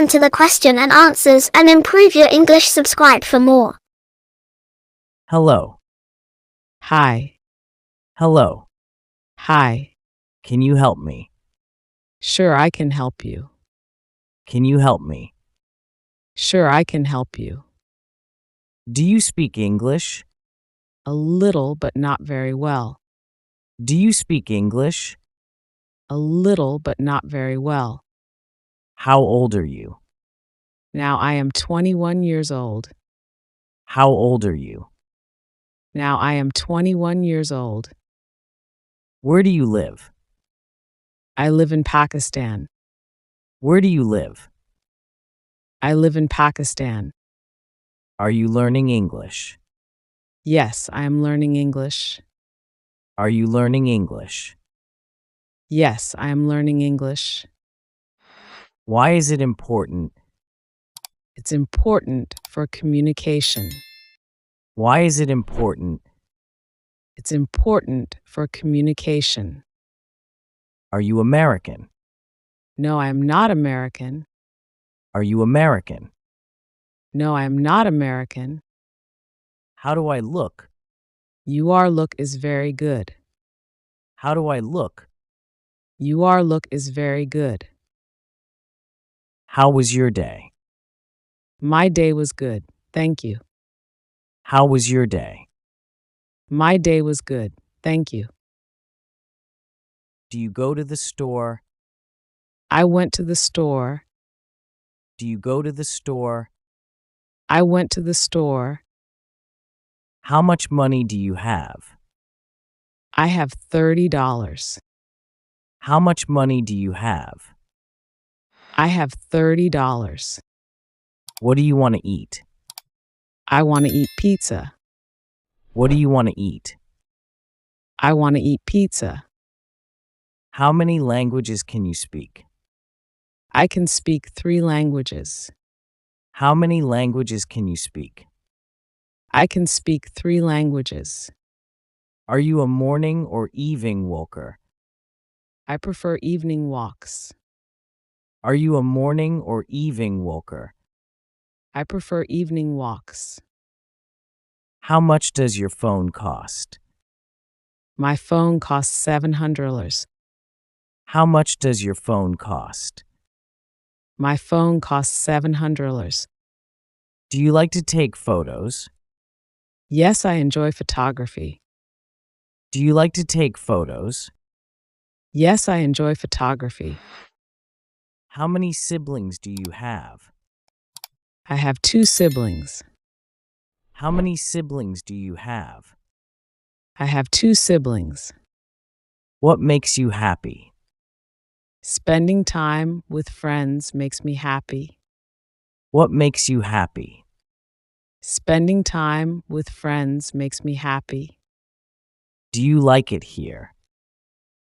listen to the question and answers and improve your English. Subscribe for more. Hello. Hi. Hello. Hi. Can you help me? Sure, I can help you. Can you help me? Sure, I can help you. Do you speak English? A little, but not very well. Do you speak English? A little, but not very well. How old are you? Now I am 21 years old. How old are you? Now I am 21 years old. Where do you live? I live in Pakistan. Where do you live? I live in Pakistan. Are you learning English? Yes, I am learning English. Are you learning English? Yes, I am learning English. Why is it important? It's important for communication. Why is it important? It's important for communication. Are you American? No, I am not American. Are you American? No, I am not American. How do I look? Your look is very good. How do I look? Your look is very good. How was your day? My day was good, thank you. How was your day? My day was good, thank you. Do you go to the store? I went to the store. Do you go to the store? I went to the store. How much money do you have? I have $30. How much money do you have? I have $30. What do you want to eat? I want to eat pizza. What do you want to eat? I want to eat pizza. How many languages can you speak? I can speak 3 languages. How many languages can you speak? I can speak 3 languages. Are you a morning or evening walker? I prefer evening walks. Are you a morning or evening walker? I prefer evening walks. How much does your phone cost? My phone costs $700. How much does your phone cost? My phone costs $700. Do you like to take photos? Yes, I enjoy photography. Do you like to take photos? Yes, I enjoy photography. How many siblings do you have? I have 2 siblings. How many siblings do you have? I have 2 siblings. What makes you happy? Spending time with friends makes me happy. What makes you happy? Spending time with friends makes me happy. Do you like it here?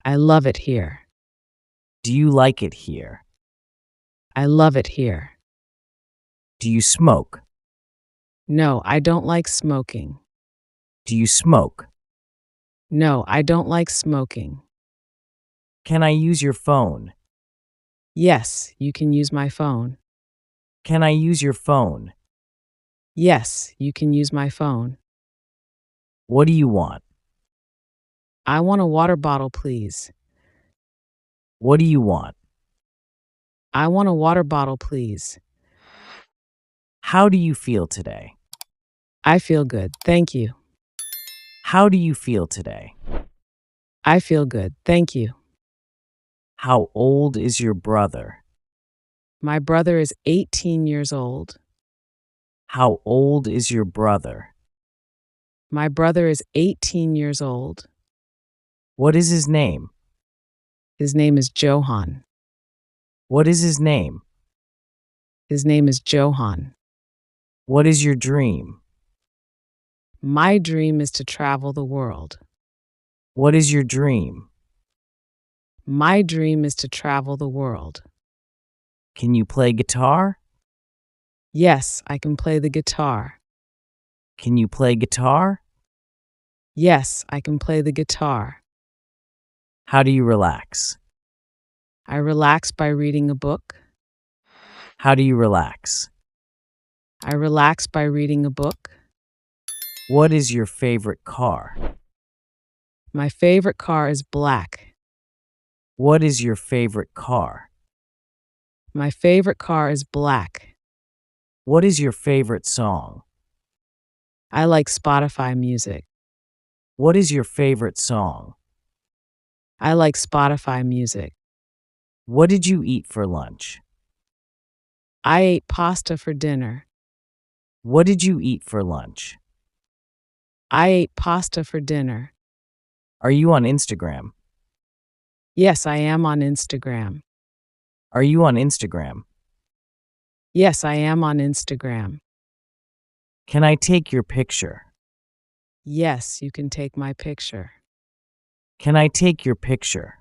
I love it here. Do you like it here? I love it here. Do you smoke? No, I don't like smoking. Do you smoke? No, I don't like smoking. Can I use your phone? Yes, you can use my phone. Can I use your phone? Yes, you can use my phone. What do you want? I want a water bottle, please. What do you want? I want a water bottle, please. How do you feel today? I feel good, thank you. How do you feel today? I feel good, thank you. How old is your brother? My brother is 18 years old. How old is your brother? My brother is 18 years old. What is his name? His name is Johan. What is his name? His name is Johan. What is your dream? My dream is to travel the world. What is your dream? My dream is to travel the world. Can you play guitar? Yes, I can play the guitar. Can you play guitar? Yes, I can play the guitar. How do you relax? I relax by reading a book. How do you relax? I relax by reading a book. What is your favorite car? My favorite car is black. What is your favorite car? My favorite car is black. What is your favorite song? I like Spotify music. What is your favorite song? I like Spotify music. What did you eat for lunch? I ate pasta for dinner. What did you eat for lunch? I ate pasta for dinner. Are you on Instagram? Yes, I am on Instagram. Are you on Instagram? Yes, I am on Instagram. Can I take your picture? Yes, you can take my picture. Can I take your picture?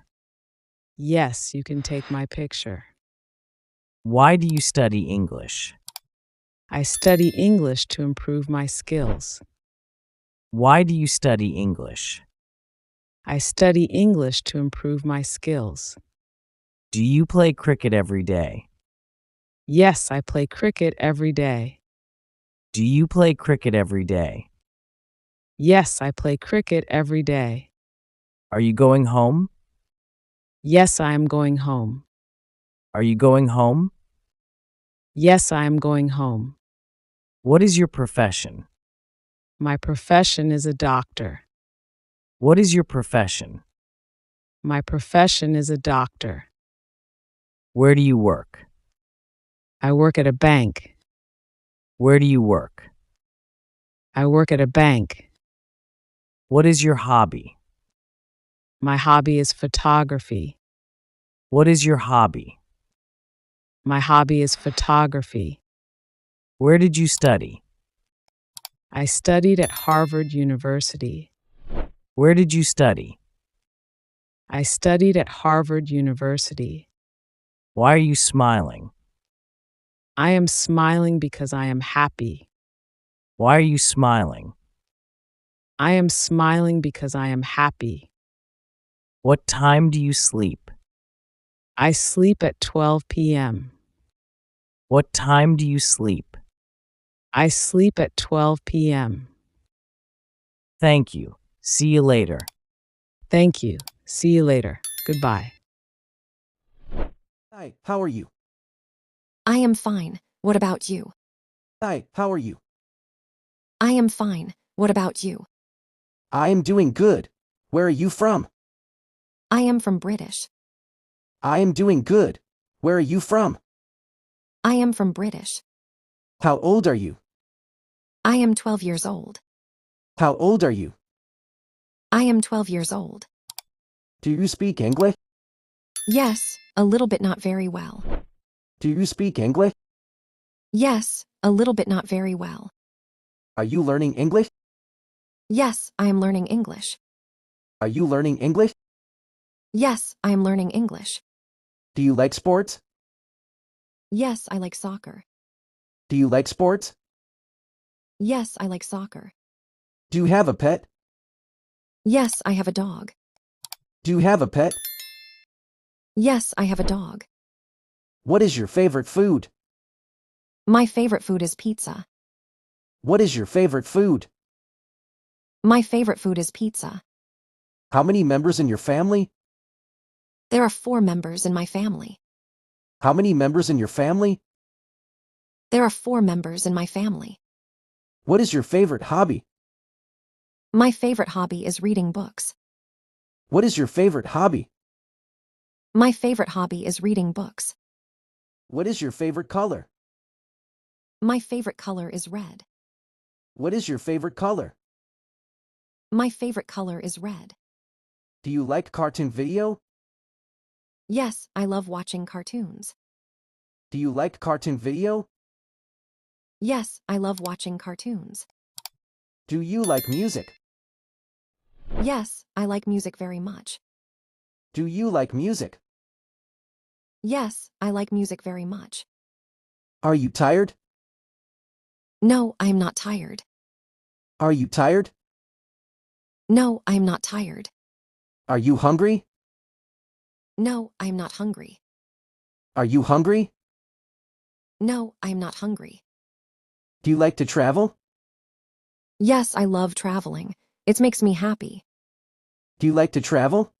Yes, you can take my picture. Why do you study English? I study English to improve my skills. Why do you study English? I study English to improve my skills. Do you play cricket every day? Yes, I play cricket every day. Do you play cricket every day? Yes, I play cricket every day. Are you going home? Yes, I am going home. Are you going home? Yes, I am going home. What is your profession? My profession is a doctor. What is your profession? My profession is a doctor. Where do you work? I work at a bank. Where do you work? I work at a bank. What is your hobby? My hobby is photography. What is your hobby? My hobby is photography. Where did you study? I studied at Harvard University. Where did you study? I studied at Harvard University. Why are you smiling? I am smiling because I am happy. Why are you smiling? I am smiling because I am happy. What time do you sleep? I sleep at 12 p.m. What time do you sleep? I sleep at 12 p.m. Thank you. See you later. Thank you. See you later. Goodbye. Hi, how are you? I am fine. What about you? Hi, how are you? I am fine. What about you? I am doing good. Where are you from? I am from British. I am doing good. Where are you from? I am from British. How old are you? I am 12 years old. How old are you? I am 12 years old. Do you speak English? Yes, a little bit not very well. Do you speak English? Yes, a little bit not very well. Are you learning English? Yes, I am learning English. Are you learning English? Yes, I am learning English. Do you like sports? Yes, I like soccer. Do you like sports? Yes, I like soccer. Do you have a pet? Yes, I have a dog. Do you have a pet? Yes, I have a dog. What is your favorite food? My favorite food is pizza. What is your favorite food? My favorite food is pizza. How many members in your family? There are 4 members in my family. How many members in your family? There are 4 members in my family. What is your favorite hobby? My favorite hobby is reading books. What is your favorite hobby? My favorite hobby is reading books. What is your favorite color? My favorite color is red. What is your favorite color? My favorite color is red. Do you like cartoon video? Yes, I love watching cartoons. Do you like cartoon video? Yes, I love watching cartoons. Do you like music? Yes, I like music very much. Do you like music? Yes, I like music very much. Are you tired? No, I am not tired. Are you tired? No, I am not tired. Are you hungry? No, I am not hungry. Are you hungry? No, I'm not hungry. Do you like to travel? Yes, I love traveling. It makes me happy. Do you like to travel?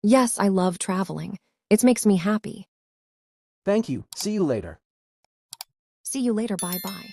Yes, I love traveling. It makes me happy. Thank you. See you later. See you later. Bye bye.